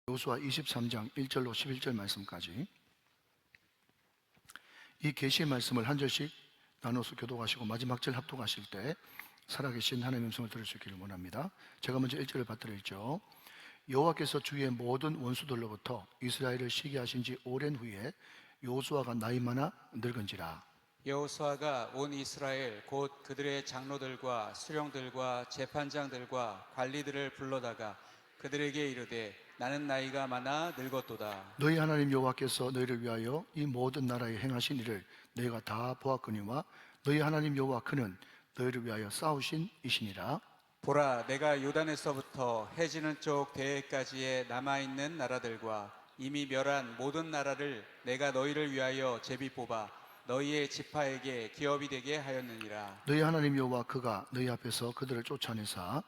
여호수아 23장 1절로 11절 말씀까지 이 계시의 말씀을 한 절씩 나눠서 교독하시고 마지막 절 합독하실 때 살아계신 하나님의 음성을 들을 수 있기를 원합니다. 제가 먼저 1절을 받들어있죠. 여호와께서 주의 모든 원수들로부터 이스라엘을 시기하신 지 오랜 후에 여호수아가 나이 많아 늙은지라. 여호수아가 온 이스라엘 곧 그들의 장로들과 수령들과 재판장들과 관리들을 불러다가 그들에게 이르되 나는 나이가 많아 늙었도다. 너희 하나님 여호와께서 너희를 위하여 이 모든 나라에 행하신 일을 너희가 다 보았거니와 너희 하나님 여호와 그는 너희를 위하여 싸우신 이시니라. 보라, 내가 요단에서부터 해지는 쪽 대해까지의 남아있는 나라들과 이미 멸한 모든 나라를 내가 너희를 위하여 제비 뽑아 너희의 지파에게 기업이 되게 하였느니라. 너희 하나님 여호와 그가 너희 앞에서 그들을 쫓아내사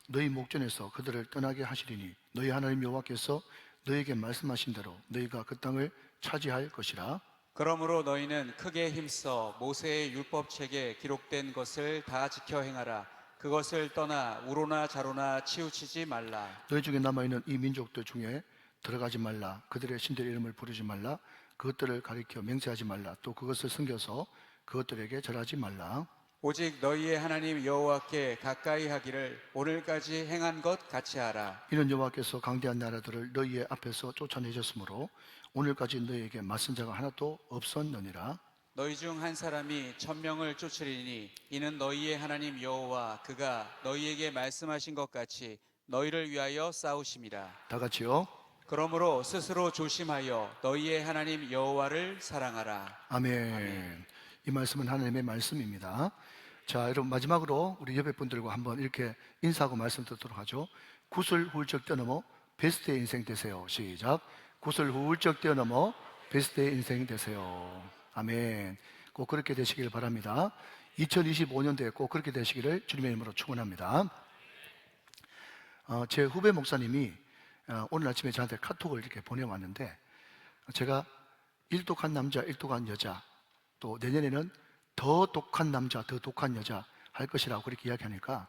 너희 목전에서 그들을 떠나게 하시리니 너희 하나님 여호와께서 너희에게 말씀하신 대로 너희가 그 땅을 차지할 것이라. 그러므로 너희는 크게 힘써 모세의 율법책에 기록된 것을 다 지켜 행하라. 그것을 떠나 우로나 자로나 치우치지 말라. 너희 중에 남아있는 이 민족들 중에 들어가지 말라. 그들의 신들의 이름을 부르지 말라. 그것들을 가리켜 맹세하지 말라. 또 그것을 숨겨서 그것들에게 절하지 말라. 오직 너희의 하나님 여호와께 가까이 하기를 오늘까지 행한 것 같이 하라. 이는 여호와께서 강대한 나라들을 너희의 앞에서 쫓아내셨으므로 오늘까지 너희에게 맞선 자가 하나도 없었느니라. 너희 중 한 사람이 1000명을 쫓으리니 이는 너희의 하나님 여호와 그가 너희에게 말씀하신 것 같이 너희를 위하여 싸우심이라. 다 같이요. 그러므로 스스로 조심하여 너희의 하나님 여호와를 사랑하라. 아멘. 이 말씀은 하나님의 말씀입니다. 자, 여러분 마지막으로 우리 옆에 분들과 한번 이렇게 인사하고 말씀 듣도록 하죠. 굿을 훌쩍 뛰어넘어 베스트의 인생 되세요. 시작. 굿을 훌쩍 뛰어넘어 베스트의 인생 되세요. 아멘. 꼭 그렇게 되시길 바랍니다. 2025년도에 꼭 그렇게 되시기를 주님의 이름으로 축원합니다. 제 후배 목사님이 오늘 아침에 저한테 카톡을 이렇게 보내왔는데, 제가 일독한 남자, 일독한 여자, 또 내년에는 더 독한 남자, 더 독한 여자 할 것이라고 그렇게 이야기하니까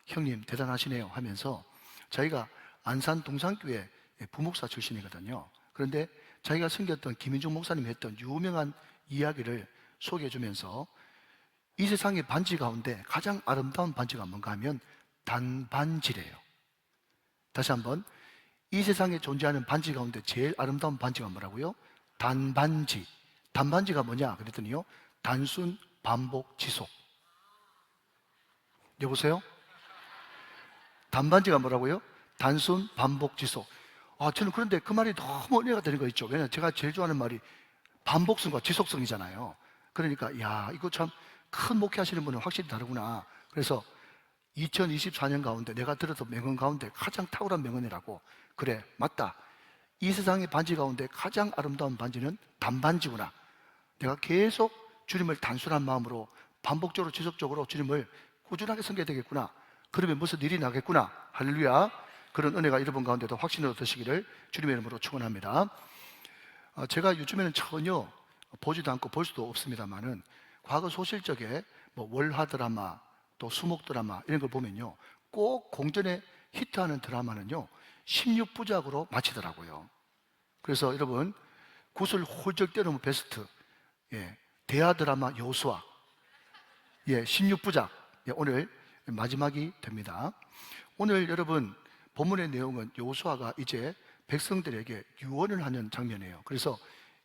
형님 대단하시네요 하면서, 자기가 안산 동산교회 부목사 출신이거든요. 그런데 자기가 섬겼던 김인중 목사님이 했던 유명한 이야기를 소개해 주면서 이 세상의 반지 가운데 가장 아름다운 반지가 뭔가 하면 단반지래요. 다시 한번, 이 세상에 존재하는 반지 가운데 제일 아름다운 반지가 뭐라고요? 단반지. 단반지가 뭐냐 그랬더니요, 단순, 반복, 지속. 여보세요? 단반지가 뭐라고요? 단순, 반복, 지속. 저는 그런데 그 말이 너무 은혜가 되는 거 있죠. 왜냐하면 제가 제일 좋아하는 말이 반복성과 지속성이잖아요. 그러니까 이거 참 큰 목회하시는 분은 확실히 다르구나. 그래서 2024년 가운데 내가 들었던 명언 가운데 가장 탁월한 명언이라고. 그래, 맞다. 이 세상의 반지 가운데 가장 아름다운 반지는 단반지구나. 내가 계속 주님을 단순한 마음으로 반복적으로 지속적으로 주님을 꾸준하게 섬겨야 되겠구나. 그러면 무슨 일이 나겠구나. 할렐루야. 그런 은혜가 여러분 가운데도 확신을 얻으시기를 주님의 이름으로 축원합니다. 제가 요즘에는 전혀 보지도 않고 볼 수도 없습니다만은, 과거 소실적에 월화 드라마, 또 수목 드라마 이런 걸 보면요, 꼭 공전에 히트하는 드라마는요 16부작으로 마치더라고요. 그래서 여러분, 굿을 훌쩍 뛰어넘은 베스트, 대하 드라마 여호수아, 16부작, 오늘 마지막이 됩니다. 오늘 여러분 본문의 내용은 여호수아가 이제 백성들에게 유언을 하는 장면이에요. 그래서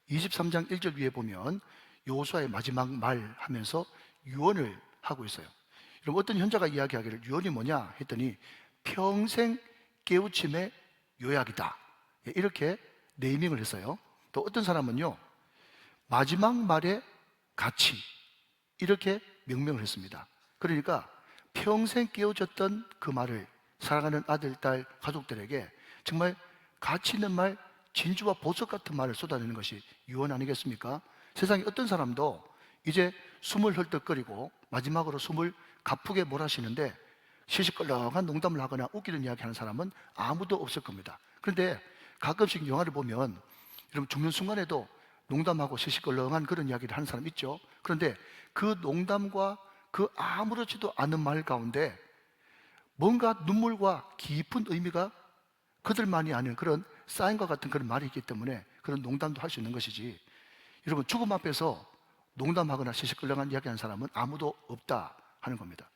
23장 1절 위에 보면 여호수아의 마지막 말 하면서 유언을 하고 있어요. 여러분, 어떤 현자가 이야기하기를 유언이 뭐냐 했더니 평생 깨우침의 요약이다, 이렇게 네이밍을 했어요. 또 어떤 사람은요 마지막 말의 가치, 이렇게 명명을 했습니다. 그러니까 평생 깨우쳤던 그 말을 사랑하는 아들, 딸, 가족들에게 정말 가치 있는 말, 진주와 보석 같은 말을 쏟아내는 것이 유언 아니겠습니까? 세상에 어떤 사람도 이제 숨을 헐떡거리고 마지막으로 숨을 가쁘게 몰아쉬는데 시시껄렁한 농담을 하거나 웃기는 이야기 하는 사람은 아무도 없을 겁니다. 그런데 가끔씩 영화를 보면 여러분, 죽는 순간에도 농담하고 시시껄렁한 그런 이야기를 하는 사람 있죠. 그런데 그 농담과 그 아무렇지도 않은 말 가운데 뭔가 눈물과 깊은 의미가 그들만이 아는 그런 사인과 같은 그런 말이 있기 때문에 그런 농담도 할 수 있는 것이지, 여러분 죽음 앞에서 농담하거나 시시끌렁한 이야기하는 사람은 아무도 없다 하는 겁니다.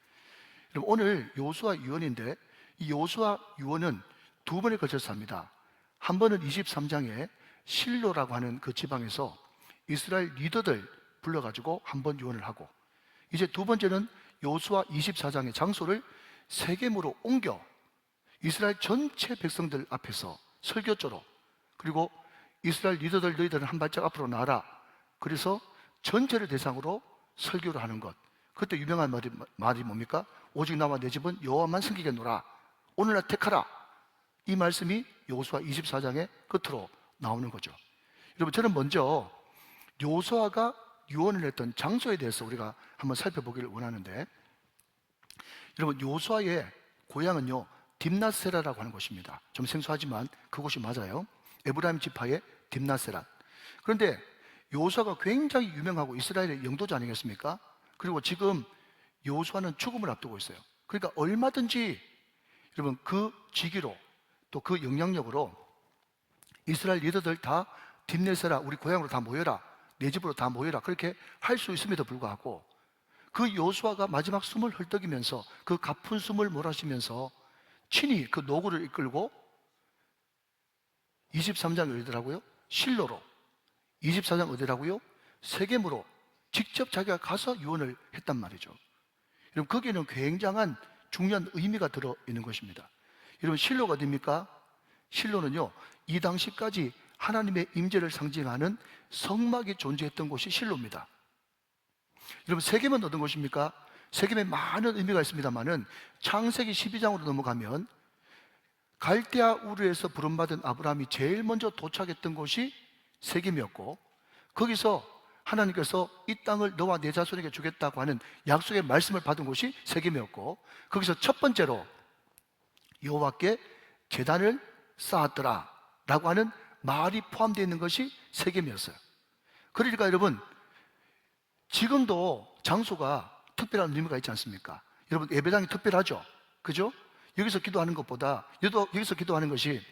여러분 오늘 여호수아 유언인데, 이 여호수아 유언은 두 번에 걸쳐서 합니다. 한 번은 23장에 실로라고 하는 그 지방에서 이스라엘 리더들 불러가지고 한 번 유언을 하고, 이제 두 번째는 여호수아 24장의 장소를 세겜으로 옮겨 이스라엘 전체 백성들 앞에서 설교조로, 그리고 이스라엘 리더들 너희들은 한 발짝 앞으로 나와라, 그래서 전체를 대상으로 설교를 하는 것. 그때 유명한 말이 뭡니까? 오직 나와 내 집은 여호와만 섬기겠노라, 오늘날 택하라. 이 말씀이 여호수아 24장의 끝으로 나오는 거죠. 여러분 저는 먼저 여호수아가 유언을 했던 장소에 대해서 우리가 한번 살펴보기를 원하는데, 여러분 여호수아의 고향은요 딥낫세라라고 하는 곳입니다. 좀 생소하지만 그곳이 맞아요. 에브라임 지파의 딥낫세라. 그런데 여호수아가 굉장히 유명하고 이스라엘의 영도자 아니겠습니까? 그리고 지금 여호수아는 죽음을 앞두고 있어요. 그러니까 얼마든지 여러분 그 직위로 또 그 영향력으로 이스라엘 리더들 다 딥낫세라, 우리 고향으로 다 모여라, 내 집으로 다 모여라, 그렇게 할 수 있음에도 불구하고 그 여호수아가 마지막 숨을 헐떡이면서 그 가쁜 숨을 몰아쉬면서 친히 그 노구를 이끌고 23장 어디더라고요? 실로로, 24장 어디라고요? 세겜으로 직접 자기가 가서 유언을 했단 말이죠. 여러분 거기에는 굉장한 중요한 의미가 들어있는 것입니다. 여러분 실로가 어디입니까? 실로는요 이 당시까지 하나님의 임재를 상징하는 성막이 존재했던 곳이 실로입니다. 여러분 세겜은 어떤 곳입니까? 세겜에 많은 의미가 있습니다만은 창세기 12장으로 넘어가면 갈대아 우르에서 부름받은 아브라함이 제일 먼저 도착했던 곳이 세겜이었고, 거기서 하나님께서 이 땅을 너와 내 자손에게 주겠다고 하는 약속의 말씀을 받은 곳이 세겜이었고, 거기서 첫 번째로 여호와께 제단을 쌓았더라 라고 하는 말이 포함되어 있는 것이 세겜이었어요. 그러니까 여러분 지금도 장소가 특별한 의미가 있지 않습니까? 여러분 예배당이 특별하죠, 그죠? 여기서 기도하는 것보다, 여기서 기도하는 것이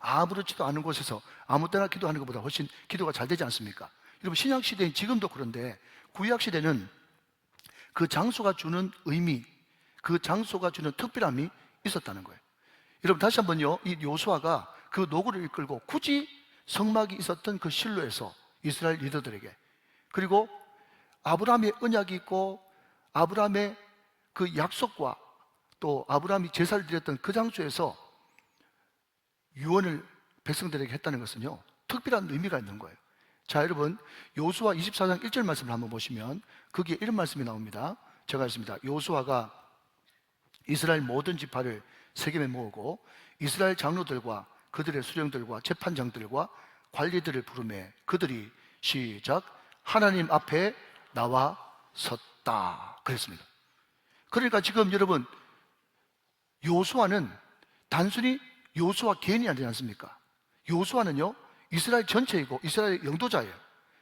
아무렇지도 않은 곳에서 아무 때나 기도하는 것보다 훨씬 기도가 잘 되지 않습니까? 여러분 신약시대인 지금도 그런데 구약시대는 그 장소가 주는 의미, 그 장소가 주는 특별함이 있었다는 거예요. 여러분 다시 한번요, 이 여호수아가 그 노구를 이끌고 굳이 성막이 있었던 그 실로에서 이스라엘 리더들에게, 그리고 아브라함의 언약이 있고 아브라함의 그 약속과 또 아브라함이 제사를 드렸던 그 장소에서 유언을 백성들에게 했다는 것은요 특별한 의미가 있는 거예요. 자 여러분 여호수아 24장 1절 말씀을 한번 보시면 거기에 이런 말씀이 나옵니다. 제가 읽습니다. 여호수아가 이스라엘 모든 지파를 세겜에 모으고 이스라엘 장로들과 그들의 수령들과 재판장들과 관리들을 부르매 그들이 시작 하나님 앞에 나와 섰다 그랬습니다. 그러니까 지금 여러분 여호수아는 단순히 여호수아 개인이 아니지 않습니까? 여호수아는요 이스라엘 전체이고 이스라엘 영도자예요.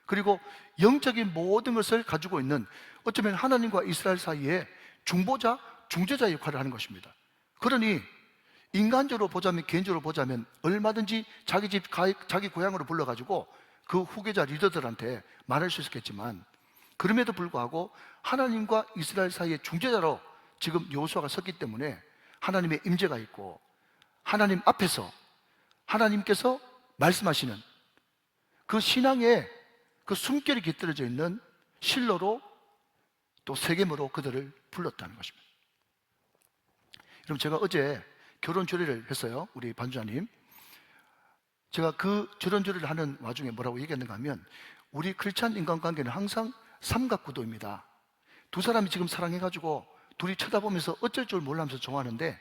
그리고 영적인 모든 것을 가지고 있는, 어쩌면 하나님과 이스라엘 사이에 중보자, 중재자 역할을 하는 것입니다. 그러니 인간적으로 보자면, 개인적으로 보자면 얼마든지 자기 집, 자기 고향으로 불러가지고 그 후계자 리더들한테 말할 수 있었겠지만, 그럼에도 불구하고 하나님과 이스라엘 사이의 중재자로 지금 여호수아가 섰기 때문에 하나님의 임재가 있고 하나님 앞에서 하나님께서 말씀하시는 그 신앙의 그 숨결이 깃들어져 있는 실로로 또 세겜으로 그들을 불렀다는 것입니다. 여러분 제가 어제 결혼 주례를 했어요. 우리 반주자님. 제가 그 결혼 주례를 하는 와중에 뭐라고 얘기했는가 하면, 우리 크리스찬 인간관계는 항상 삼각구도입니다. 두 사람이 지금 사랑해가지고 둘이 쳐다보면서 어쩔 줄 몰라면서 좋아하는데,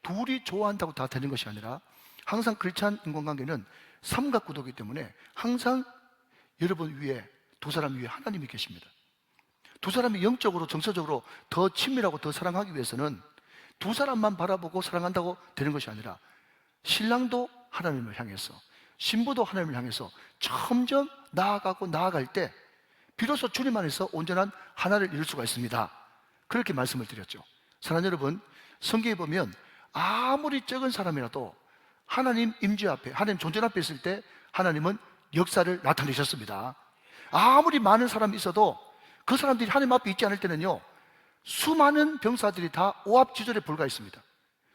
둘이 좋아한다고 다 되는 것이 아니라 항상 크리스찬 인간관계는 삼각구도이기 때문에 항상 여러분 위에, 두 사람 위에 하나님이 계십니다. 두 사람이 영적으로 정서적으로 더 친밀하고 더 사랑하기 위해서는 두 사람만 바라보고 사랑한다고 되는 것이 아니라 신랑도 하나님을 향해서 신부도 하나님을 향해서 점점 나아가고 나아갈 때 비로소 주님 안에서 온전한 하나를 이룰 수가 있습니다. 그렇게 말씀을 드렸죠. 사랑하는 여러분, 성경에 보면 아무리 적은 사람이라도 하나님 임재 앞에, 하나님 존재 앞에 있을 때 하나님은 역사를 나타내셨습니다. 아무리 많은 사람이 있어도 그 사람들이 하나님 앞에 있지 않을 때는요, 수많은 병사들이 다 오합지졸에 불과했습니다.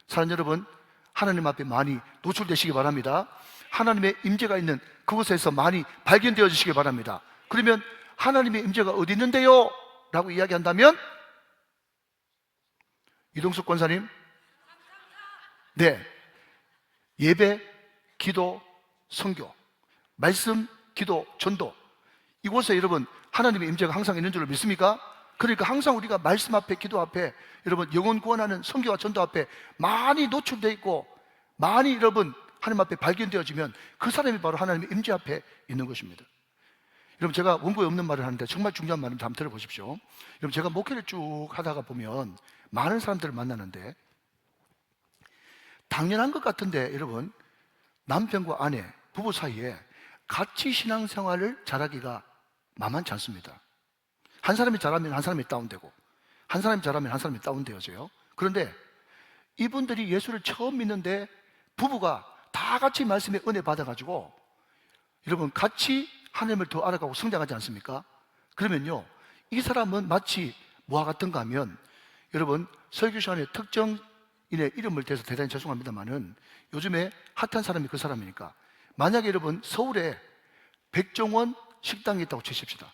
사랑하는 여러분, 하나님 앞에 많이 노출되시기 바랍니다. 하나님의 임재가 있는 그곳에서 많이 발견되어 주시기 바랍니다. 그러면 하나님의 임재가 어디 있는데요? 라고 이야기한다면, 이동숙 권사님, 네, 예배, 기도, 선교, 말씀, 기도, 전도, 이곳에 여러분 하나님의 임재가 항상 있는 줄로 믿습니까? 그러니까 항상 우리가 말씀 앞에, 기도 앞에, 여러분 영혼 구원하는 선교와 전도 앞에 많이 노출되어 있고 많이 여러분 하나님 앞에 발견되어지면 그 사람이 바로 하나님의 임재 앞에 있는 것입니다. 여러분, 제가 원고에 없는 말을 하는데 정말 중요한 말을 한번 들어보십시오. 여러분, 제가 목회를 쭉 하다가 보면 많은 사람들을 만나는데 당연한 것 같은데 여러분, 남편과 아내, 부부 사이에 같이 신앙생활을 잘하기가 만만치 않습니다. 한 사람이 잘하면 한 사람이 다운되고 한 사람이 잘하면 한 사람이 다운되어져요. 그런데 이분들이 예수를 처음 믿는데 부부가 다 같이 말씀의 은혜 받아가지고 여러분 같이 하나님을 더 알아가고 성장하지 않습니까? 그러면요, 이 사람은 마치 뭐와 같은가 하면, 여러분 설교 시간에 특정인의 이름을 대서 대단히 죄송합니다만은 요즘에 핫한 사람이 그 사람이니까, 만약에 여러분 서울에 백종원 식당이 있다고 치십시다.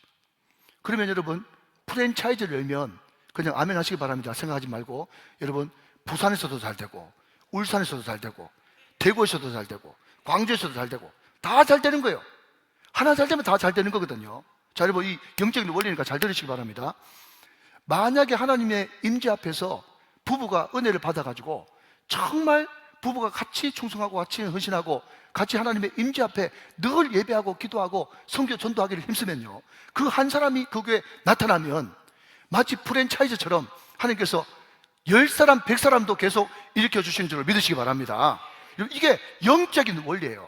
그러면 여러분 프랜차이즈를 열면 그냥 아멘 하시기 바랍니다. 생각하지 말고, 여러분 부산에서도 잘 되고 울산에서도 잘 되고 대구에서도 잘 되고 광주에서도 잘 되고 다 잘 되는 거예요. 하나 잘 되면 다 잘 되는 거거든요. 자, 여러분 이 영적인 원리니까 잘 들으시기 바랍니다. 만약에 하나님의 임재 앞에서 부부가 은혜를 받아가지고 정말 부부가 같이 충성하고 같이 헌신하고 같이 하나님의 임재 앞에 늘 예배하고 기도하고 선교 전도하기를 힘쓰면요, 그 한 사람이 그 교회에 나타나면 마치 프랜차이즈처럼 하나님께서 10사람, 100사람도 계속 일으켜 주시는 줄을 믿으시기 바랍니다. 이게 영적인 원리예요.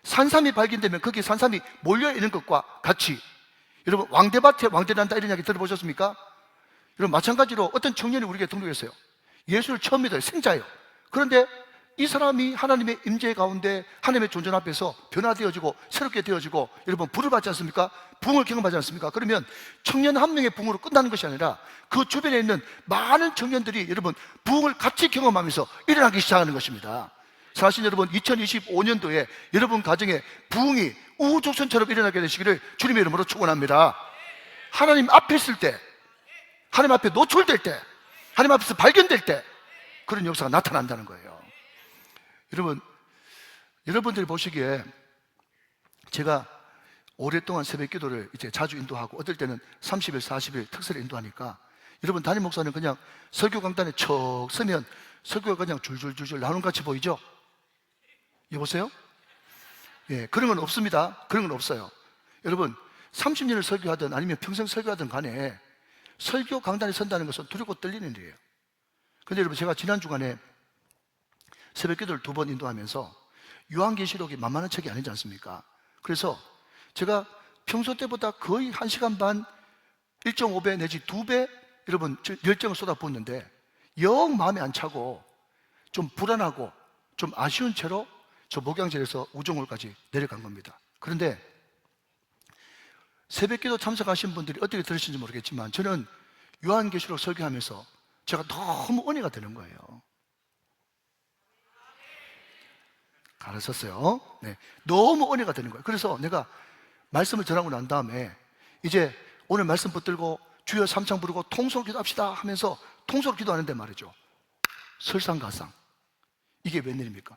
산삼이 발견되면 거기에 산삼이 몰려있는 것과 같이, 여러분 왕대밭에 왕대난다 이런 이야기 들어보셨습니까? 여러분 마찬가지로 어떤 청년이 우리에게 등록했어요. 예수를 처음 믿어요. 생자예요. 그런데 이 사람이 하나님의 임재 가운데 하나님의 존재 앞에서 변화되어지고 새롭게 되어지고 여러분 부를 받지 않습니까? 부흥을 경험하지 않습니까? 그러면 청년 한 명의 부흥으로 끝나는 것이 아니라 그 주변에 있는 많은 청년들이 여러분 부흥을 같이 경험하면서 일어나기 시작하는 것입니다. 사실 여러분 2025년도에 여러분 가정에 부흥이 우후죽순처럼 일어나게 되시기를 주님의 이름으로 축원합니다. 하나님 앞에 있을 때, 하나님 앞에 노출될 때, 하나님 앞에서 발견될 때 그런 역사가 나타난다는 거예요. 여러분, 여러분들이 보시기에 제가 오랫동안 새벽 기도를 이제 자주 인도하고 어떨 때는 30일, 40일 특세를 인도하니까 여러분 담임 목사는 그냥 설교 강단에 척 서면 설교가 그냥 줄줄줄줄 나오는 것 같이 보이죠? 여보세요? 예, 그런 건 없습니다. 그런 건 없어요. 여러분 30년을 설교하든 아니면 평생 설교하든 간에 설교 강단에 선다는 것은 두렵고 떨리는 일이에요. 근데 여러분 제가 지난 주간에 새벽 기도를 2번 인도하면서 요한계시록이 만만한 책이 아니지 않습니까? 그래서 제가 평소 때보다 거의 1시간 반, 1.5배 내지 2배 여러분 열정을 쏟아붓는데 영 마음에 안 차고 좀 불안하고 좀 아쉬운 채로 저 목양실에서 우정홀까지 내려간 겁니다. 그런데 새벽기도 참석하신 분들이 어떻게 들으신지 모르겠지만 저는 요한계시록 설교하면서 제가 너무 은혜가 되는 거예요. 알았었어요. 네, 너무 은혜가 되는 거예요. 그래서 내가 말씀을 전하고 난 다음에 이제 오늘 말씀 붙들고 주여 삼창 부르고 통속으로 기도합시다 하면서 통속으로 기도하는데 말이죠, 설상가상 이게 웬일입니까?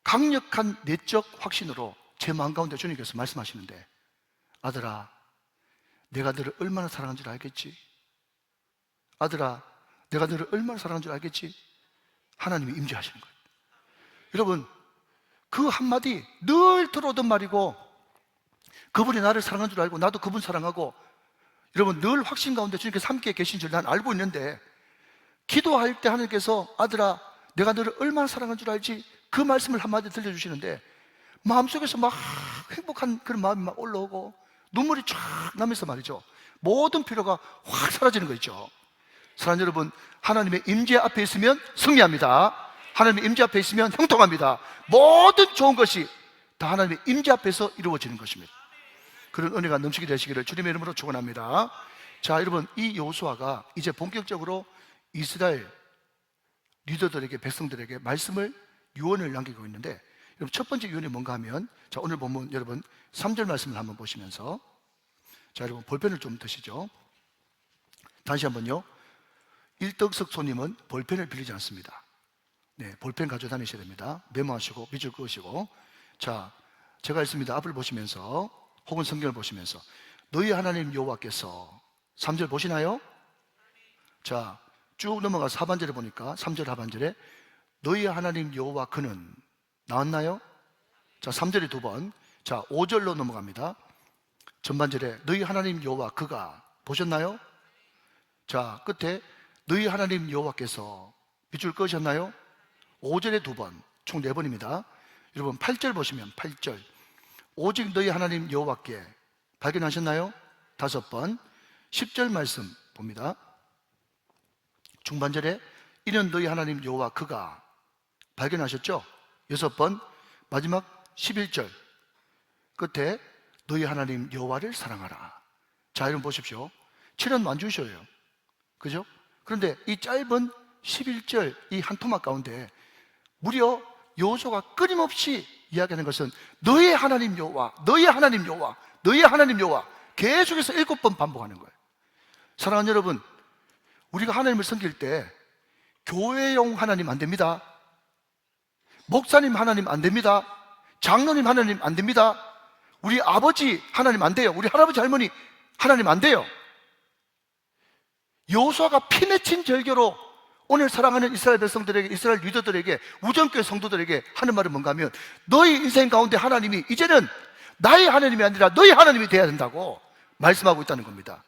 강력한 내적 확신으로 제 마음 가운데 주님께서 말씀하시는데, 아들아 내가 너를 얼마나 사랑한 줄 알겠지? 아들아 내가 너를 얼마나 사랑한 줄 알겠지? 하나님이 임재하시는 거예요. 여러분 그 한마디 늘 들어오던 말이고 그분이 나를 사랑한 줄 알고 나도 그분 사랑하고 여러분 늘 확신 가운데 주님께서 함께 계신 줄 난 알고 있는데, 기도할 때 하나님께서 아들아 내가 너를 얼마나 사랑한 줄 알지? 그 말씀을 한마디 들려주시는데 마음속에서 막 행복한 그런 마음이 막 올라오고 눈물이 쫙 나면서 말이죠, 모든 필요가 확 사라지는 거 있죠. 사랑하는 여러분, 하나님의 임재 앞에 있으면 승리합니다. 하나님의 임재 앞에 있으면 형통합니다. 모든 좋은 것이 다 하나님의 임재 앞에서 이루어지는 것입니다. 그런 은혜가 넘치게 되시기를 주님의 이름으로 축원합니다. 자, 여러분, 이 여호수아가 이제 본격적으로 이스라엘 리더들에게, 백성들에게 말씀을, 유언을 남기고 있는데, 여러분, 첫 번째 유언이 뭔가 하면, 자, 오늘 보면 여러분 3절 말씀을 한번 보시면서, 자, 여러분 볼펜을 좀 드시죠. 다시 한번요. 일떡석 손님은 볼펜을 빌리지 않습니다. 네, 볼펜 가지고 다니셔야 됩니다. 메모하시고 밑줄 그으시고. 자, 제가 읽습니다. 앞을 보시면서 혹은 성경을 보시면서, 너희 하나님 여호와께서, 3절 보시나요? 자, 쭉 넘어가서 하반절에 보니까 3절 하반절에 너희 하나님 여호와 그는 나왔나요? 자, 3절에 두 번. 자, 5절로 넘어갑니다. 전반절에 너희 하나님 여호와 그가 보셨나요? 자, 끝에 너희 하나님 여호와께서 밑줄 그으셨나요? 5절에 두 번, 총 4번입니다. 여러분 8절 보시면 8절, 오직 너희 하나님 여호와께 발견하셨나요? 5번. 10절 말씀 봅니다. 중반절에 이는 너희 하나님 여호와 그가 발견하셨죠? 6번. 마지막 11절 끝에 너희 하나님 여호와를 사랑하라. 자, 여러분 보십시오. 7은 완주셔예요. 그죠? 그런데 이 짧은 11절 이 한 토막 가운데 무려 여호수아가 끊임없이 이야기하는 것은 너희 하나님 여호와, 너희 하나님 여호와, 너희 하나님 여호와, 계속해서 7번 반복하는 거예요. 사랑하는 여러분, 우리가 하나님을 섬길 때 교회용 하나님 안 됩니다. 목사님 하나님 안 됩니다. 장로님 하나님 안 됩니다. 우리 아버지 하나님 안 돼요. 우리 할아버지 할머니 하나님 안 돼요. 여호수아가 피 맺힌 절교로 오늘 사랑하는 이스라엘 백성들에게, 이스라엘 리더들에게, 우정교회 성도들에게 하는 말은 뭔가 하면, 너희 인생 가운데 하나님이 이제는 나의 하나님이 아니라 너희 하나님이 되어야 된다고 말씀하고 있다는 겁니다.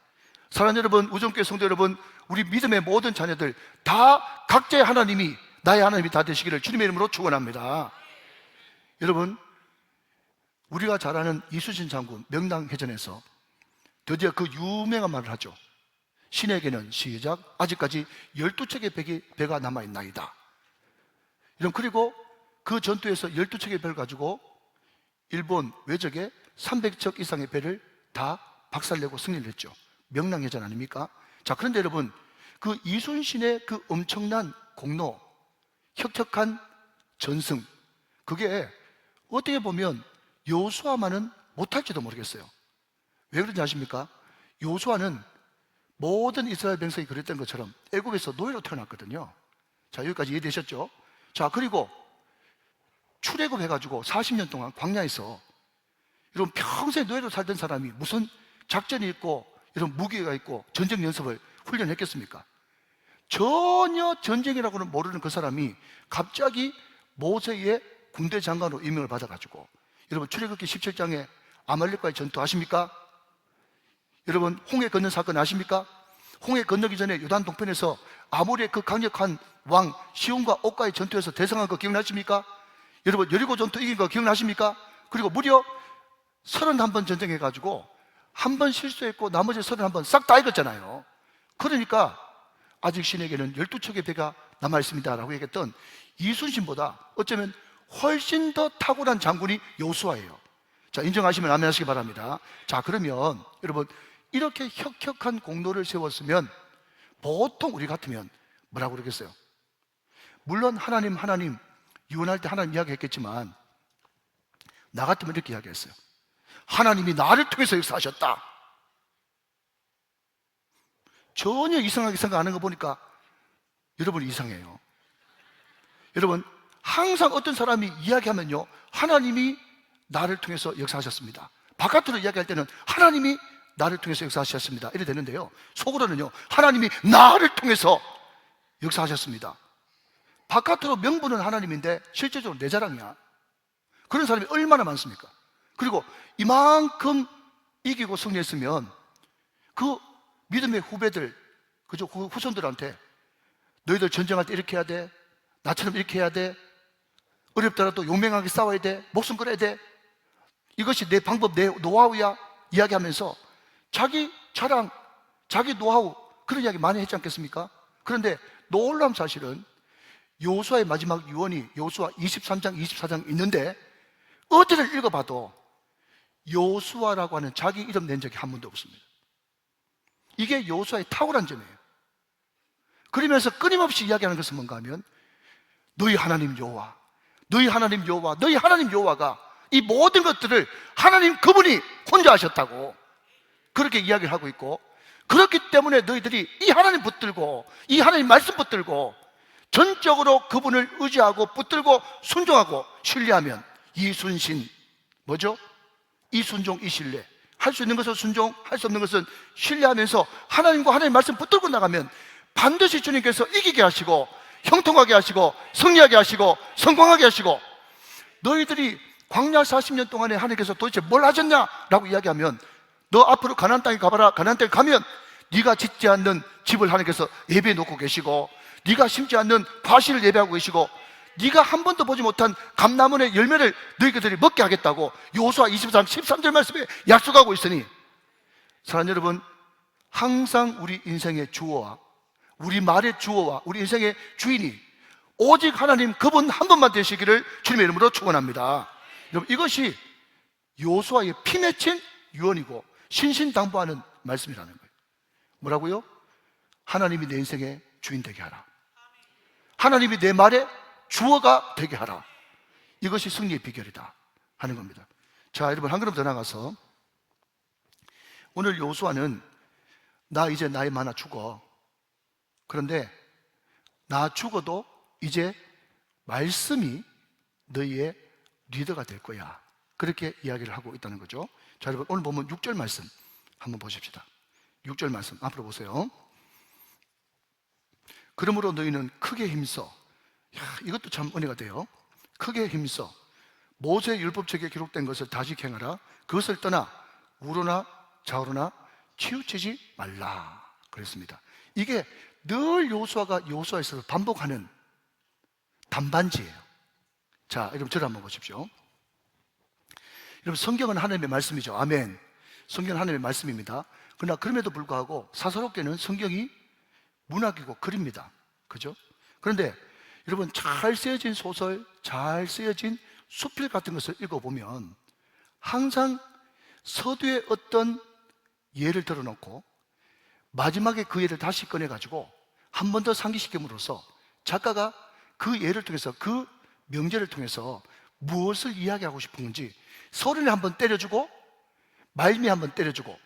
사랑하는 여러분, 우정교회 성도 여러분, 우리 믿음의 모든 자녀들 다 각자의 하나님이 나의 하나님이 다 되시기를 주님의 이름으로 축원합니다. 여러분, 우리가 잘 아는 이순신 장군 명랑해전에서 드디어 그 유명한 말을 하죠. 신에게는 시작 아직까지 12척의 배가 남아있나이다. 이런, 그리고 그 전투에서 12척의 배를 가지고 일본 외적의 300척 이상의 배를 다 박살내고 승리를 했죠. 명랑해전 아닙니까? 자, 그런데 여러분, 그 이순신의 그 엄청난 공로, 혁혁한 전승, 그게 어떻게 보면 여호수아만은 못할지도 모르겠어요. 왜 그런지 아십니까? 여호수아는 모든 이스라엘 백성이 그랬던 것처럼 애굽에서 노예로 태어났거든요. 자, 여기까지 이해되셨죠? 자, 그리고 출애굽 해가지고 40년 동안 광야에서, 여러분 평생 노예로 살던 사람이 무슨 작전이 있고 이런 무기가 있고 전쟁 연습을 훈련했겠습니까? 전혀 전쟁이라고는 모르는 그 사람이 갑자기 모세의 군대 장관으로 임명을 받아가지고, 여러분 출애굽기 17장에 아말렉과의 전투 아십니까? 여러분 홍해 건너 사건 아십니까? 홍해 건너기 전에 요단 동편에서 아모리의 그 강력한 왕 시온과 옥과의 전투에서 대성한 거 기억나십니까? 여러분 여리고 전투 이긴 거 기억나십니까? 그리고 무려 31번 전쟁해가지고 한 번 실수했고 나머지 31번 싹 다 이겼잖아요. 그러니까 아직 신에게는 12척의 배가 남아있습니다 라고 얘기했던 이순신보다 어쩌면 훨씬 더 탁월한 장군이 여호수아예요. 자, 인정하시면 아멘 하시기 바랍니다. 자, 그러면 여러분 이렇게 혁혁한 공로를 세웠으면 보통 우리 같으면 뭐라고 그러겠어요? 물론 하나님 유언할 때 하나님 이야기했겠지만 나 같으면 이렇게 이야기했어요. 하나님이 나를 통해서 역사하셨다. 전혀 이상하게 생각하는 거 보니까 여러분 이상해요. 여러분 항상 어떤 사람이 이야기하면요, 하나님이 나를 통해서 역사하셨습니다. 바깥으로 이야기할 때는 하나님이 나를 통해서 역사하셨습니다 이래 되는데요, 속으로는요 하나님이 나를 통해서 역사하셨습니다. 바깥으로 명분은 하나님인데 실제적으로 내 자랑이야. 그런 사람이 얼마나 많습니까? 그리고 이만큼 이기고 승리했으면 그 믿음의 후배들, 그죠? 그 후손들한테 너희들 전쟁할 때 이렇게 해야 돼, 나처럼 이렇게 해야 돼, 어렵더라도 용맹하게 싸워야 돼, 목숨 걸어야 돼, 이것이 내 방법, 내 노하우야 이야기하면서 자기 자랑, 자기 노하우 그런 이야기 많이 했지 않겠습니까? 그런데 놀라운 사실은 여호수아의 마지막 유언이 여호수아 23장, 24장 있는데 어디를 읽어봐도 여호수아라고 하는 자기 이름 낸 적이 한 번도 없습니다. 이게 여호수아의 탁월한 점이에요. 그러면서 끊임없이 이야기하는 것은 뭔가 하면 너희 하나님 여호와, 너희 하나님 여호와, 너희 하나님 여호와가 이 모든 것들을 하나님 그분이 혼자 하셨다고 그렇게 이야기를 하고 있고, 그렇기 때문에 너희들이 이 하나님 붙들고 이 하나님 말씀 붙들고 전적으로 그분을 의지하고 붙들고 순종하고 신뢰하면 이순신, 뭐죠? 이순종, 이신뢰. 할 수 있는 것은 순종, 할 수 없는 것은 신뢰하면서 하나님과 하나님 말씀 붙들고 나가면 반드시 주님께서 이기게 하시고 형통하게 하시고 승리하게 하시고 성공하게 하시고, 너희들이 광야 40년 동안에 하나님께서 도대체 뭘 하셨냐라고 이야기하면 너 앞으로 가나안 땅에 가봐라. 가나안 땅에 가면 네가 짓지 않는 집을 하나님께서 예배해 놓고 계시고, 네가 심지 않는 과실을 예배하고 계시고, 네가 한 번도 보지 못한 감나무의 열매를 너희들이 먹게 하겠다고 여호수아 23장 13절 말씀에 약속하고 있으니, 사랑하는 여러분, 항상 우리 인생의 주어와 우리 말의 주어와 우리 인생의 주인이 오직 하나님 그분 한 분만 되시기를 주님의 이름으로 축원합니다. 여러분, 이것이 여호수아의 피 맺힌 유언이고 신신당부하는 말씀이라는 거예요. 뭐라고요? 하나님이 내 인생의 주인 되게 하라. 하나님이 내 말의 주어가 되게 하라. 이것이 승리의 비결이다 하는 겁니다. 자, 여러분, 한 걸음 더 나가서 오늘 여호수아는 나 이제 나이 많아 죽어. 그런데 나 죽어도 이제 말씀이 너희의 리더가 될 거야. 그렇게 이야기를 하고 있다는 거죠. 자, 여러분, 오늘 보면 6절 말씀 한번 보십시다. 6절 말씀 앞으로 보세요. 그러므로 너희는 크게 힘써. 이것도 참 은혜가 돼요. 크게 힘써 모세 율법책에 기록된 것을 다시 행하라. 그것을 떠나 우로나 좌우로나 치우치지 말라 그랬습니다. 이게 늘 여호수아가 여호수아에서 반복하는 단반지예요. 자, 여러분, 저를 한번 보십시오. 여러분, 성경은 하나님의 말씀이죠. 아멘. 성경은 하나님의 말씀입니다. 그러나 그럼에도 불구하고 사사롭게는 성경이 문학이고 글입니다. 그죠? 그런데 여러분, 잘 쓰여진 소설, 잘 쓰여진 수필 같은 것을 읽어보면 항상 서두에 어떤 예를 들어놓고 마지막에 그 예를 다시 꺼내가지고 한 번 더 상기시킴으로써 작가가 그 예를 통해서, 그 명제를 통해서 무엇을 이야기하고 싶은 건지 서론에 한번 때려주고 말미에 한번 때려주고,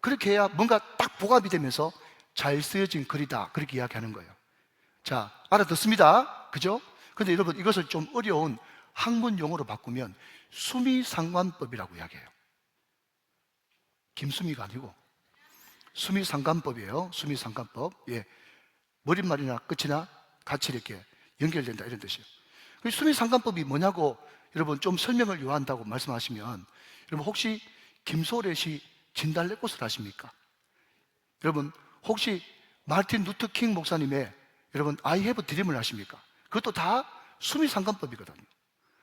그렇게 해야 뭔가 딱 보갑이 되면서 잘 쓰여진 글이다, 그렇게 이야기하는 거예요. 자, 알아듣습니다. 그죠? 근데 여러분, 이것을 좀 어려운 학문 용어로 바꾸면 수미상관법이라고 이야기해요. 김수미가 아니고 수미상관법이에요. 수미상관법. 예. 머릿말이나 끝이나 같이 이렇게 연결된다, 이런 뜻이에요. 수미상관법이 뭐냐고 여러분 좀 설명을 요한다고 말씀하시면, 여러분 혹시 김소래시 진달래꽃을 아십니까? 여러분 혹시 마틴 루터 킹 목사님의 여러분 I have dream을 아십니까? 그것도 다 수미상관법이거든요.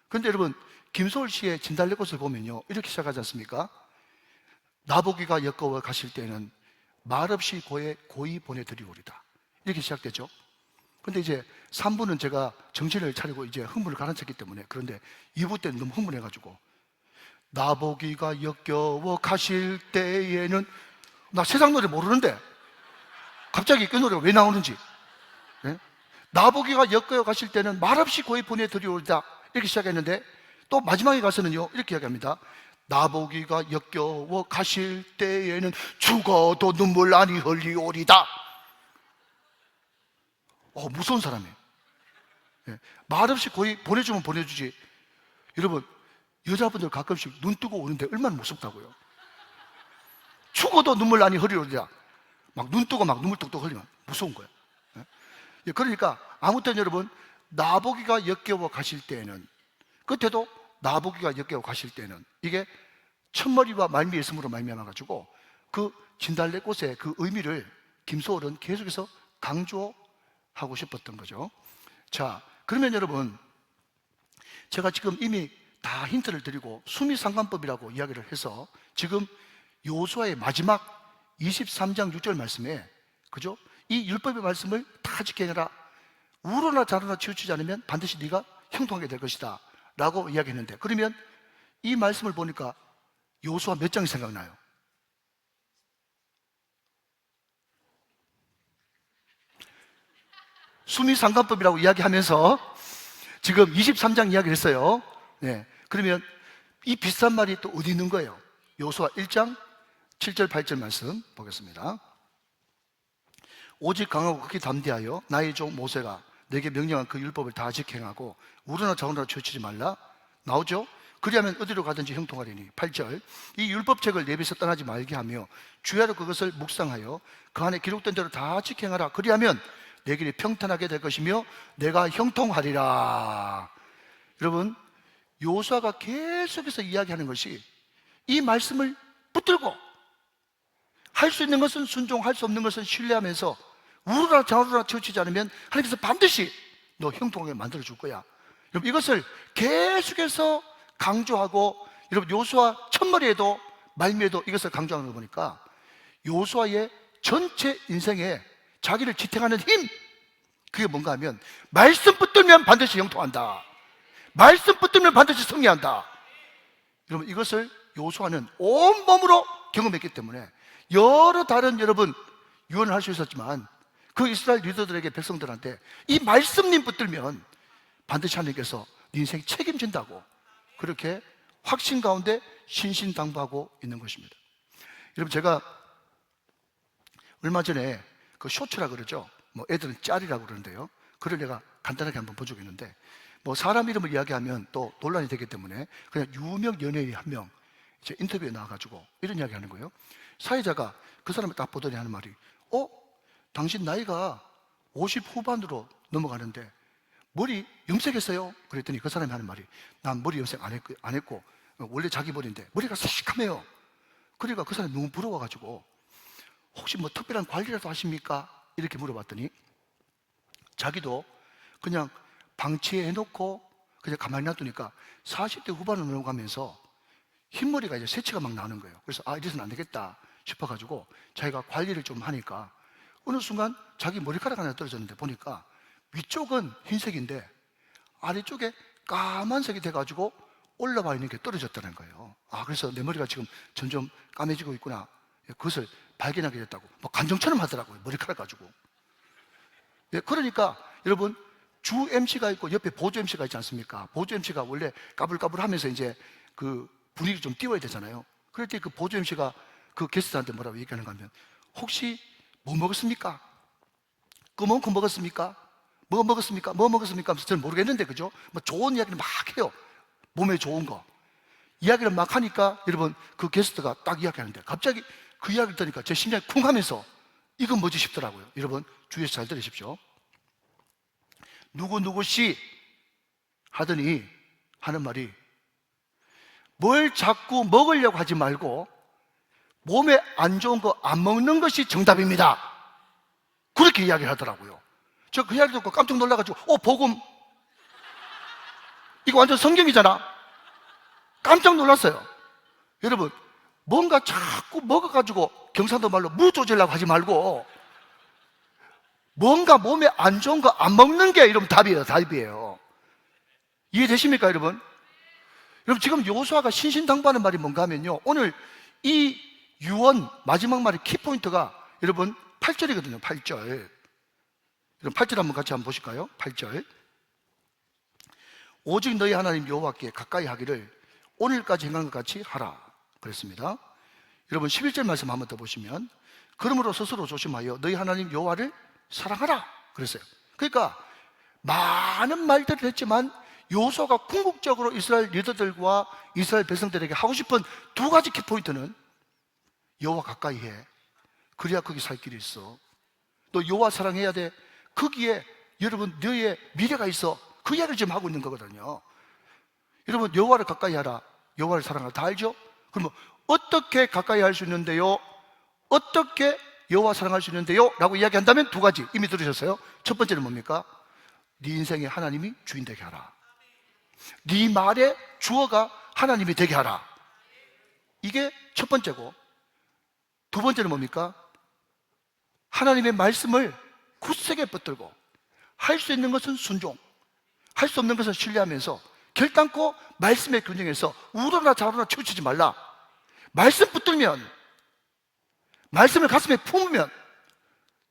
그런데 여러분, 김소월 씨의 진달래꽃을 보면요, 이렇게 시작하지 않습니까? 나보기가 엮어워 가실 때는 말없이 고이 보내드리오리다, 이렇게 시작되죠. 근데 이제 3부는 제가 정신을 차리고 이제 흥분을 가라앉혔기 때문에, 그런데 2부 때는 너무 흥분해가지고 나보기가 역겨워 가실 때에는, 나 세상 노래 모르는데 갑자기 그 노래가 왜 나오는지. 네? 나보기가 역겨워 가실 때는 말없이 고이 보내드리오리다, 이렇게 시작했는데 또 마지막에 가서는요, 이렇게 이야기합니다. 나보기가 역겨워 가실 때에는 죽어도 눈물 아니 흘리오리다. 무서운 사람이에요. 예. 말없이 거의 보내주면 보내주지. 여러분, 여자분들 가끔씩 눈 뜨고 오는데 얼마나 무섭다고요. 죽어도 눈물 아니 흘리오리다. 막 눈 뜨고 막 눈물 뚝뚝 흘리면 무서운 거예요. 예. 그러니까 아무튼 여러분, 나보기가 역겨워 가실 때에는, 끝에도 나보기가 역겨워 가실 때는, 이게 첫머리와 말미에 있음으로 말미암아가지고 그 진달래꽃의 그 의미를 김소월은 계속해서 강조하고 싶었던 거죠. 자, 그러면 여러분, 제가 지금 이미 다 힌트를 드리고 수미상관법이라고 이야기를 해서 지금 여호수아의 마지막 23장 6절 말씀에, 그죠? 이 율법의 말씀을 다 지켜내라. 우로나 좌로나 치우치지 않으면 반드시 네가 형통하게 될 것이다 라고 이야기했는데, 그러면 이 말씀을 보니까 여호수아 몇 장이 생각나요? 수미상관법이라고 이야기하면서 지금 23장 이야기를 했어요. 네. 그러면 이 비슷한 말이 또 어디 있는 거예요? 여호수아 1장 7절 8절 말씀 보겠습니다. 오직 강하고 극히 담대하여 나의 종 모세가 내게 명령한 그 율법을 다 지행하고 우러나 좌우나 치우치지 말라. 나오죠? 그리하면 어디로 가든지 형통하리니. 8절 이 율법책을 내 입에서 떠나지 말게 하며 주야로 그것을 묵상하여 그 안에 기록된 대로 다 지행하라. 그리하면 내 길이 평탄하게 될 것이며 내가 형통하리라. 여러분, 여호수아가 계속해서 이야기하는 것이 이 말씀을 붙들고 할 수 있는 것은 순종할 수 없는 것은 신뢰하면서 우르나 좌우나 치우치지 않으면 하나님께서 반드시 너 형통하게 만들어 줄 거야. 여러분, 이것을 계속해서 강조하고, 여러분 여호수아 첫머리에도 말미에도 이것을 강조하는 거 보니까 여호수아의 전체 인생에 자기를 지탱하는 힘, 그게 뭔가 하면 말씀 붙들면 반드시 형통한다, 말씀 붙들면 반드시 승리한다. 여러분, 이것을 여호수아는 온몸으로 경험했기 때문에 여러 다른 여러분 유언을 할 수 있었지만 그 이스라엘 리더들에게, 백성들한테 이 말씀님 붙들면 반드시 하나님께서 네 인생 책임진다고, 그렇게 확신 가운데 신신당부하고 있는 것입니다. 여러분, 제가 얼마 전에 그 쇼츠라 그러죠. 뭐 애들은 짤이라고 그러는데요. 그걸 내가 간단하게 한번 본 적이 있는데, 뭐 사람 이름을 이야기하면 또 논란이 되기 때문에 그냥 유명 연예인 한 명 이제 인터뷰에 나와가지고 이런 이야기 하는 거예요. 사회자가 그 사람을 딱 보더니 하는 말이, 당신 나이가 50 후반으로 넘어가는데 머리 염색했어요? 그랬더니 그 사람이 하는 말이, 난 머리 염색 안 했고 원래 자기 머리인데 머리가 새까매요. 그러니까 그 사람이 너무 부러워가지고 혹시 뭐 특별한 관리라도 하십니까? 이렇게 물어봤더니 자기도 그냥 방치해 놓고 그냥 가만히 놔두니까 40대 후반으로 넘어가면서 흰머리가 이제 새치가 막 나는 거예요. 그래서 이래서는 안 되겠다 싶어가지고 자기가 관리를 좀 하니까 어느 순간 자기 머리카락 하나 떨어졌는데 보니까 위쪽은 흰색인데 아래쪽에 까만색이 돼가지고 올라와 있는 게 떨어졌다는 거예요. 그래서 내 머리가 지금 점점 까매지고 있구나, 그것을 발견하게 됐다고. 뭐 감정처럼 하더라고요, 머리카락 가지고. 그러니까 여러분, 주 MC가 있고 옆에 보조 MC가 있지 않습니까? 보조 MC가 원래 까불까불 하면서 이제 그 분위기 좀 띄워야 되잖아요. 그럴 때 그 보조 MC가 그 게스트한테 뭐라고 얘기하는가 하면, 혹시 뭐 먹었습니까? 그만큼 먹었습니까? 뭐 먹었습니까? 뭐 먹었습니까? 하면서 저는 모르겠는데, 그죠? 뭐 좋은 이야기를 막 해요. 몸에 좋은 거. 이야기를 막 하니까 여러분, 그 게스트가 딱 이야기하는데 갑자기 그 이야기를 들으니까 제 심장이 쿵 하면서 이건 뭐지 싶더라고요. 여러분, 주위에서 잘 들으십시오. 누구누구씨 하더니 하는 말이, 뭘 자꾸 먹으려고 하지 말고 몸에 안 좋은 거 안 먹는 것이 정답입니다. 그렇게 이야기를 하더라고요. 저 그 이야기 듣고 깜짝 놀라가지고, 복음 이거 완전 성경이잖아. 깜짝 놀랐어요. 여러분, 뭔가 자꾸 먹어가지고 경상도 말로 무조질라고 하지 말고 뭔가 몸에 안 좋은 거 안 먹는 게 여러분 답이에요. 이해되십니까, 여러분? 여러분, 지금 여호수아가 신신당부하는 말이 뭔가 하면요, 오늘 이 유언 마지막 말의 키포인트가 여러분 8절이거든요. 8절. 여러분 8절 한번 같이 한번 보실까요? 8절. 오직 너희 하나님 여호와께 가까이 하기를 오늘까지 행한 것 같이 하라 그랬습니다. 여러분 11절 말씀 한번 더 보시면, 그러므로 스스로 조심하여 너희 하나님 여호와를 사랑하라 그랬어요. 그러니까 많은 말들을 했지만 여호수아가 궁극적으로 이스라엘 리더들과 이스라엘 백성들에게 하고 싶은 두 가지 키포인트는, 여호와 가까이 해. 그래야 거기 살 길이 있어. 너 여호와 사랑해야 돼. 거기에 여러분 너의 미래가 있어. 그 이야기를 지금 하고 있는 거거든요. 여러분, 여호와를 가까이 하라, 여호와를 사랑하라, 다 알죠? 그러면 어떻게 가까이 할 수 있는데요? 어떻게 여호와 사랑할 수 있는데요? 라고 이야기한다면 두 가지 이미 들으셨어요. 첫 번째는 뭡니까? 네 인생에 하나님이 주인 되게 하라. 네 말의 주어가 하나님이 되게 하라. 이게 첫 번째고, 두 번째는 뭡니까? 하나님의 말씀을 굳세게 붙들고 할 수 있는 것은 순종, 할 수 없는 것은 신뢰하면서 결단코 말씀의 균형에서 우로나 좌로나 치우치지 말라. 말씀 붙들면, 말씀을 가슴에 품으면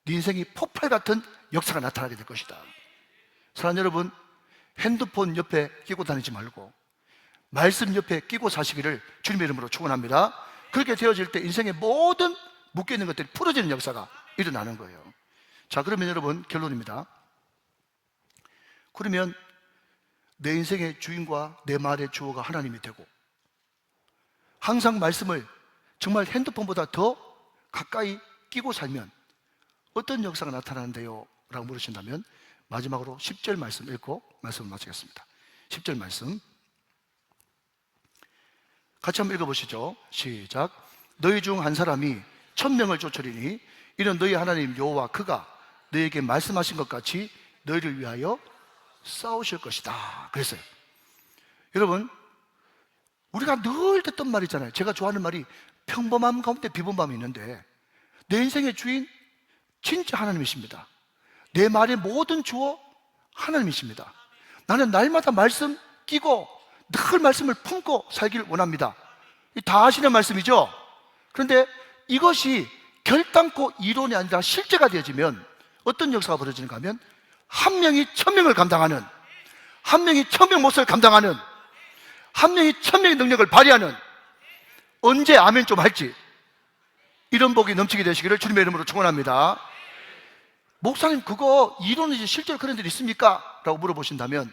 네 인생이 폭발 같은 역사가 나타나게 될 것이다. 사랑하는 여러분, 핸드폰 옆에 끼고 다니지 말고 말씀 옆에 끼고 사시기를 주님의 이름으로 축원합니다. 그렇게 되어질 때 인생의 모든 묶여있는 것들이 풀어지는 역사가 일어나는 거예요. 자, 그러면 여러분, 결론입니다. 그러면 내 인생의 주인과 내 말의 주어가 하나님이 되고 항상 말씀을 정말 핸드폰보다 더 가까이 끼고 살면 어떤 역사가 나타나는데요? 라고 물으신다면 마지막으로 10절 말씀 읽고 말씀을 마치겠습니다. 10절 말씀 같이 한번 읽어보시죠. 시작. 너희 중 한 사람이 1000명을 쫓으리니 이는 너희 하나님 여호와 그가 너희에게 말씀하신 것 같이 너희를 위하여 싸우실 것이다. 그랬어요. 여러분, 우리가 늘 듣던 말이잖아요. 제가 좋아하는 말이 평범함 가운데 비범함이 있는데 내 인생의 주인 진짜 하나님이십니다. 내 말의 모든 주어 하나님이십니다. 나는 날마다 말씀 끼고 늘 말씀을 품고 살기를 원합니다. 다 아시는 말씀이죠? 그런데 이것이 결단코 이론이 아니라 실제가 되어지면 어떤 역사가 벌어지는가 하면 한 명이 1000명을 감당하는, 한 명이 1000명 못을 감당하는, 한 명이 1000명의 능력을 발휘하는, 언제 아멘 좀 할지 이런 복이 넘치게 되시기를 주님의 이름으로 축원합니다. 목사님, 그거 이론이지 실제로 그런 일이 있습니까? 라고 물어보신다면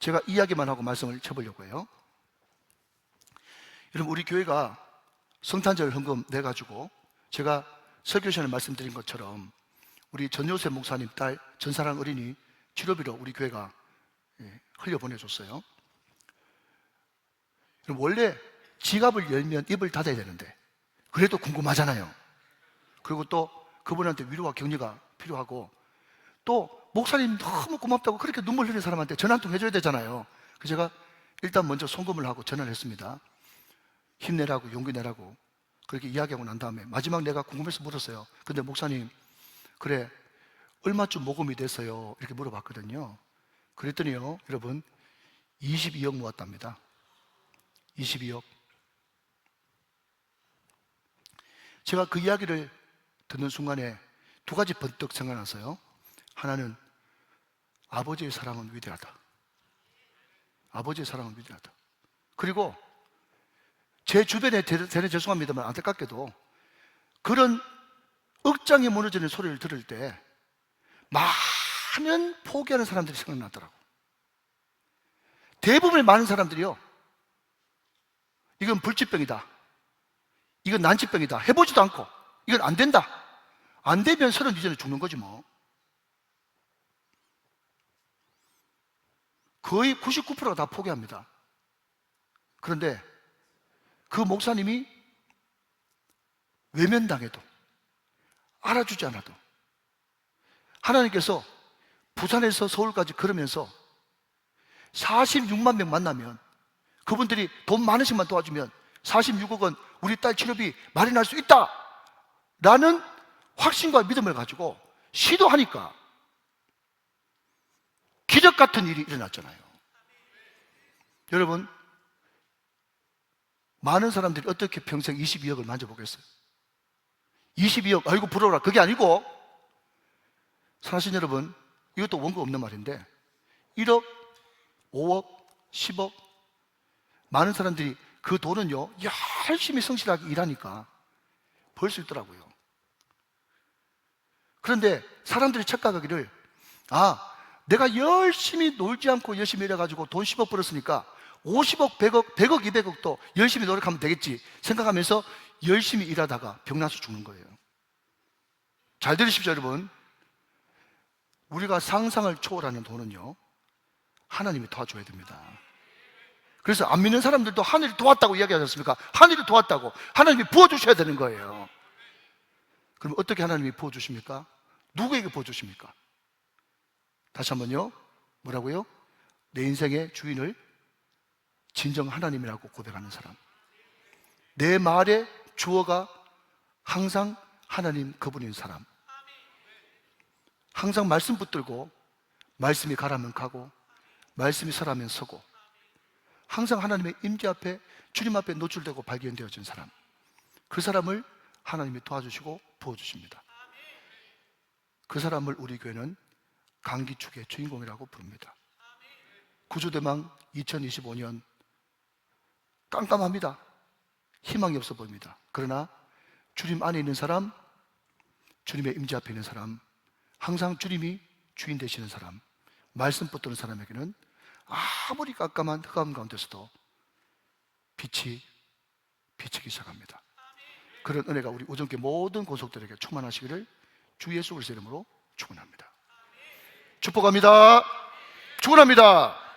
제가 이야기만 하고 말씀을 쳐보려고 해요. 여러분, 우리 교회가 성탄절 헌금 내가지고 제가 설교 시간에 말씀드린 것처럼 우리 전요셉 목사님 딸 전사랑 어린이 치료비로 우리 교회가 흘려보내줬어요. 원래 지갑을 열면 입을 닫아야 되는데 그래도 궁금하잖아요. 그리고 또 그분한테 위로와 격려가 필요하고 또 목사님 너무 고맙다고 그렇게 눈물 흘리는 사람한테 전화 한 통 해줘야 되잖아요. 그래서 제가 일단 먼저 송금을 하고 전화를 했습니다. 힘내라고, 용기 내라고 그렇게 이야기하고 난 다음에 마지막 내가 궁금해서 물었어요. 근데 목사님, 그래 얼마쯤 모금이 됐어요? 이렇게 물어봤거든요. 그랬더니요, 여러분 22억 모았답니다. 22억. 제가 그 이야기를 듣는 순간에 두 가지 번뜩 생각나서요. 하나는 아버지의 사랑은 위대하다. 아버지의 사랑은 위대하다. 그리고 제 주변에 대단히 죄송합니다만 안타깝게도 그런 억장이 무너지는 소리를 들을 때 많은 포기하는 사람들이 생각나더라고. 대부분의 많은 사람들이요, 이건 불치병이다, 이건 난치병이다, 해보지도 않고 이건 안 된다, 안 되면 30 이전에 죽는 거지 뭐. 거의 99%가 다 포기합니다. 그런데 그 목사님이 외면당해도 알아주지 않아도 하나님께서 부산에서 서울까지 걸으면서 46만 명 만나면 그분들이 돈 많으신만 도와주면 46억 원 우리 딸 치료비 마련할 수 있다 라는 확신과 믿음을 가지고 시도하니까 기적 같은 일이 일어났잖아요. 여러분, 많은 사람들이 어떻게 평생 22억을 만져보겠어요? 22억, 아이고 부러워라, 그게 아니고, 사실 여러분, 이것도 원고 없는 말인데 1억, 5억, 10억, 많은 사람들이 그 돈은요 열심히 성실하게 일하니까 벌 수 있더라고요. 그런데 사람들이 착각하기를, 내가 열심히 놀지 않고 열심히 일해가지고 돈 10억 벌었으니까 50억, 100억, 100억, 200억도 열심히 노력하면 되겠지 생각하면서 열심히 일하다가 병나서 죽는 거예요. 잘 들으십시오, 여러분. 우리가 상상을 초월하는 돈은요 하나님이 도와줘야 됩니다. 그래서 안 믿는 사람들도 하늘이 도왔다고 이야기하지 않습니까? 하늘이 도왔다고 하나님이 부어주셔야 되는 거예요. 그럼 어떻게 하나님이 부어주십니까? 누구에게 부어주십니까? 다시 한번요, 뭐라고요? 내 인생의 주인을 진정 하나님이라고 고백하는 사람, 내 말의 주어가 항상 하나님 그분인 사람, 항상 말씀 붙들고 말씀이 가라면 가고 말씀이 서라면 서고 항상 하나님의 임재 앞에 주님 앞에 노출되고 발견되어진 사람, 그 사람을 하나님이 도와주시고 부어주십니다. 그 사람을 우리 교회는 강기축의 주인공이라고 부릅니다. 구조대망 2025년 깜깜합니다. 희망이 없어 보입니다. 그러나 주님 안에 있는 사람, 주님의 임재 앞에 있는 사람, 항상 주님이 주인 되시는 사람, 말씀 붙드는 사람에게는 아무리 깜깜한 흑암 가운데서도 빛이 비치기 시작합니다. 그런 은혜가 우리 우정교회 모든 권속들에게 충만하시기를 주 예수 그리스도의 이름으로 축원합니다. 축복합니다. 축원합니다.